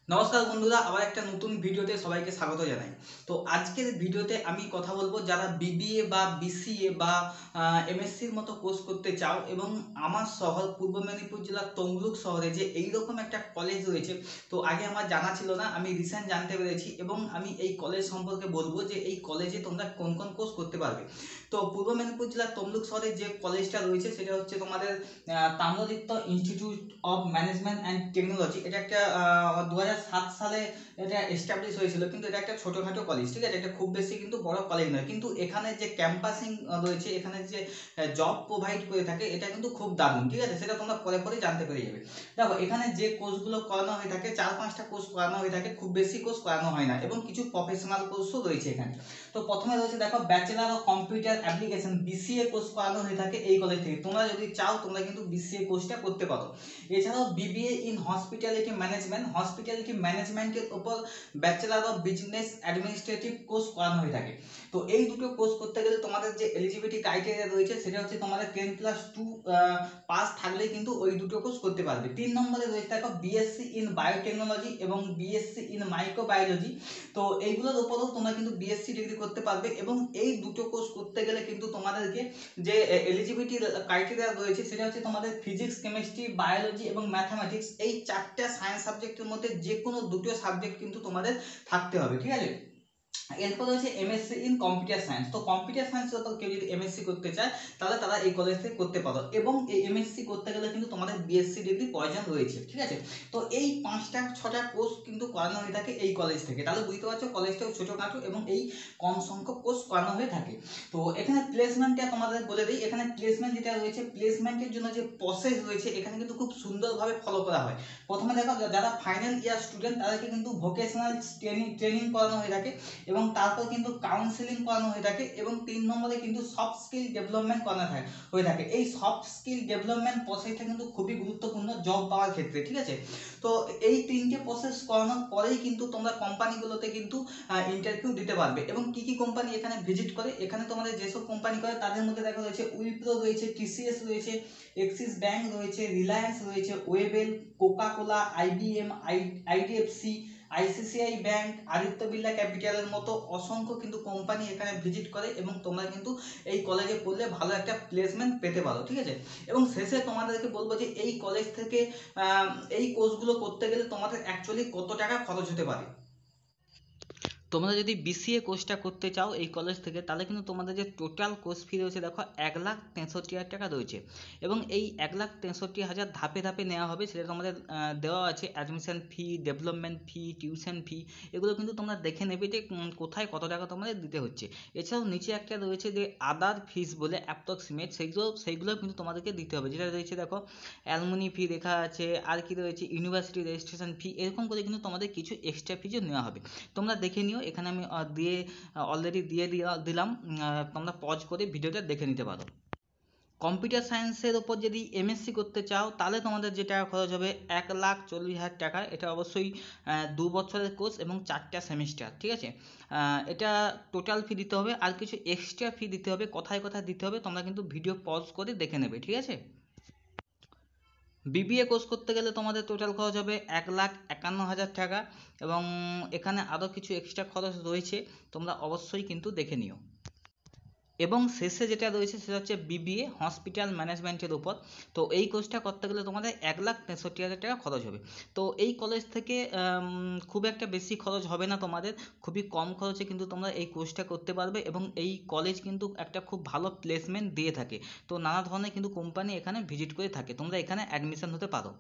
নমস্কার বন্ধুরা, আবার একটা নতুন ভিডিওতে সবাইকে স্বাগত জানাই। তো আজকের ভিডিওতে আমি কথা বলবো যারা বিবিএ বা বিসিএ বা এমএসসির মতো কোর্স করতে চাও এবং আমার শহর পূর্ব মেদিনীপুর জেলার তমলুক শহরে যে এইরকম একটা কলেজ রয়েছে। তো আগে আমার জানা ছিল না, আমি রিসেন্ট জানতে পেরেছি এবং আমি এই কলেজ সম্পর্কে বলবো যে এই কলেজে তোমরা কোন কোন কোর্স করতে পারবে। তো পূর্ব মেদিনীপুর জেলার তমলুক শহরে যে কলেজটা রয়েছে সেটা হচ্ছে তোমাদের Tamralipta institute of management and technology. এটা একটা 2007 সালে এটা এস্টাবলিশ হয়েছিল, কিন্তু এটা একটা ছোটোখাটো কলেজ, ঠিক আছে। এটা খুব বেশি কিন্তু বড় কলেজ নয়, কিন্তু এখানে যে ক্যাম্পাসিং রয়েছে, এখানে যে জব প্রোভাইড করে থাকে, এটা কিন্তু খুব দারুণ, ঠিক আছে। সেটা তোমরা পরে পরে জানতে পেরে যাবে। দেখো, এখানে যে কোর্সগুলো করানো হয়ে থাকে 4-5টা কোর্স করানো হয়ে থাকে, খুব বেশি কোর্স করানো হয় না এবং কিছু প্রফেশনাল কোর্সও রয়েছে এখানে। তো প্রথমে রয়েছে দেখো bachelor of computer application, BCA course করানো হয়ে থাকে এই কলেজ থেকে। তোমরা যদি চাও তোমরা কিন্তু বিসিএ কোর্সটা করতে পারো। এছাড়াও BBA in hospitality management, hospitality ম্যানেজমেন্টের উপর bachelor of business administrative course করানো হয়ে থাকে। তো এই দুটো কোর্স করতে গেলে তোমাদের যে এলিজিবিলিটি ক্রাইটেরিয়া রয়েছে সেটা হচ্ছে তোমাদের 10+2 পাস থাকলেই কিন্তু ওই দুটো কোর্স করতে পারবে। 3 নম্বরে রয়েছে দেখো বিএসসি ইন বায়োটেকনোলজি এবং বিএসসি ইন মাইক্রোবায়োলজি। তো এইগুলোর উপরেও তোমরা কিন্তু বিএসসি ডিগ্রি করতে পারবে এবং এই দুটো কোর্স করতে গেলে কিন্তু তোমাদেরকে যে এলিজিবিলিটি ক্রাইটেরিয়া রয়েছে সেটা হচ্ছে তোমাদের ফিজিক্স, কেমিস্ট্রি, বায়োলজি এবং ম্যাথামেটিক্স, এই 4টা সায়েন্স সাবজেক্টের মধ্যে যে কোনো দুটো সাবজেক্ট কিন্তু তোমাদের থাকতে হবে, ঠিক আছে। এরপর হচ্ছে এমএসসি ইন কম্পিউটার সায়েন্স। তো কম্পিউটার সায়েন্সের উপর কেউ যদি এমএসসি করতে চায় তাহলে তারা এই কলেজ থেকে করতে পারো এবং এই এমএসসি করতে গেলে কিন্তু তোমাদের বিএসসি ডিগ্রি প্রয়োজন রয়েছে, ঠিক আছে। তো এই 5টা 6টা কোর্স কিন্তু করানো হয়ে থাকে এই কলেজ থেকে। তাহলে বুঝতে পারছো কলেজটাও ছোটোখাটো এবং এই কম সংখ্যক কোর্স করানো হয়ে থাকে। তো এখানে প্লেসমেন্টটা তোমাদের বলে দিই। এখানে প্লেসমেন্ট যেটা রয়েছে, প্লেসমেন্টের জন্য যে প্রসেস রয়েছে এখানে কিন্তু খুব সুন্দরভাবে ফলো করা হয়। প্রথমে দেখো, যারা ফাইনাল ইয়ার স্টুডেন্ট তাদেরকে কিন্তু ভোকেশনাল ট্রেনিং করানো হয়ে থাকে এবং তারপর কিন্তু কাউন্সেলিং করানো হয়ে থাকে এবং 3 নম্বরে কিন্তু সফট স্কিল ডেভেলপমেন্ট করানো হয়ে থাকে। এই সফট স্কিল ডেভেলপমেন্ট প্রসেসটা কিন্তু খুবই গুরুত্বপূর্ণ জব পাওয়ার ক্ষেত্রে, ঠিক আছে। তো এই 3টে প্রসেস করানোর পরেই কিন্তু তোমরা কোম্পানিগুলোতে কিন্তু ইন্টারভিউ দিতে পারবে। এবং কি কি কোম্পানি এখানে ভিজিট করে, এখানে তোমাদের যেসব কোম্পানি করে তাদের মধ্যে দেখা রয়েছে উইপ্রো রয়েছে, টিসিএস রয়েছে, এক্সিস ব্যাংক রয়েছে, রিলায়েন্স রয়েছে, Webel, Coca Cola, IBM, IDFC, ICICI bank, Aditya Birla ক্যাপিটালের মতো অসংখ্য কিন্তু কোম্পানি এখানে ভিজিট করে এবং তোমরা কিন্তু এই কলেজে পড়লে ভালো একটা প্লেসমেন্ট পেতে পারো, ঠিক আছে। এবং শেষে তোমাদেরকে বলবো যে এই কলেজ থেকে এই কোর্সগুলো করতে গেলে তোমাদের অ্যাকচুয়ালি কত টাকা খরচ হতে পারে। তোমরা যদি বিসিএ কোর্সটা করতে চাও এই কলেজ থেকে তাহলে কিন্তু তোমাদের যে টোটাল কোর্স ফি রয়েছে দেখো 1,63,000 টাকা রয়েছে এবং এই 1,63,000 ধাপে ধাপে নেওয়া হবে। সেটা তোমাদের দেওয়া আছে অ্যাডমিশন ফি, ডেভেলপমেন্ট ফি, টিউশন ফি। এগুলো কিন্তু তোমরা দেখে নেবে যে কোথায় কত টাকা তোমাদের দিতে হচ্ছে। এছাড়াও নিচে একটা রয়েছে যে আদার ফিস বলে অ্যাপ্রক্সিমেট, সেইগুলো কিন্তু তোমাদেরকে দিতে হবে। যেটা রয়েছে দেখো অ্যালুমিনি ফি লেখা আছে, আর কি রয়েছে ইউনিভার্সিটি রেজিস্ট্রেশন ফি, এরকম করে কিন্তু তোমাদের কিছু এক্সট্রা ফিজও নেওয়া হবে। তোমরা দেখে নিও, এখানে আমি অলরেডি দিলাম। তোমরা পজ করে ভিডিওটা দেখে নিতে পারো। কম্পিউটার সায়েন্সের ওপর যদি এমএসসি করতে চাও তাহলে তোমাদের যে টাকা খরচ হবে 1,40,000 টাকা। এটা অবশ্যই 2 বছরের কোর্স এবং 4টা সেমিস্টার, ঠিক আছে। এটা টোটাল ফি দিতে হবে, আর কিছু এক্সট্রা ফি দিতে হবে। কোথায় কোথায় দিতে হবে তোমরা কিন্তু ভিডিও পজ করে দেখে নেবে, ঠিক আছে। বিবিএ কোর্স করতে গেলে তোমাদের টোটাল খরচ হবে 1,51,000 টাকা এবং এখানে আরও কিছু এক্সট্রা খরচ রয়েছে, তোমরা অবশ্যই কিন্তু দেখে নিও। এবং শেষে যেটা রয়েছে সেটা হচ্ছে বিবিএ হসপিটাল ম্যানেজমেন্টের উপর। তো এই কোর্সটা করতে গেলে তোমাদের 1,63,000 টাকা খরচ হবে। তো এই কলেজ থেকে খুব একটা বেশি খরচ হবে না তোমাদের, খুবই কম খরচে কিন্তু তোমরা এই কোর্সটা করতে পারবে এবং এই কলেজ কিন্তু একটা খুব ভালো প্লেসমেন্ট দিয়ে থাকে। তো নানা ধরনের কিন্তু কোম্পানি এখানে ভিজিট করে থাকে, তোমরা এখানে অ্যাডমিশন হতে পারো।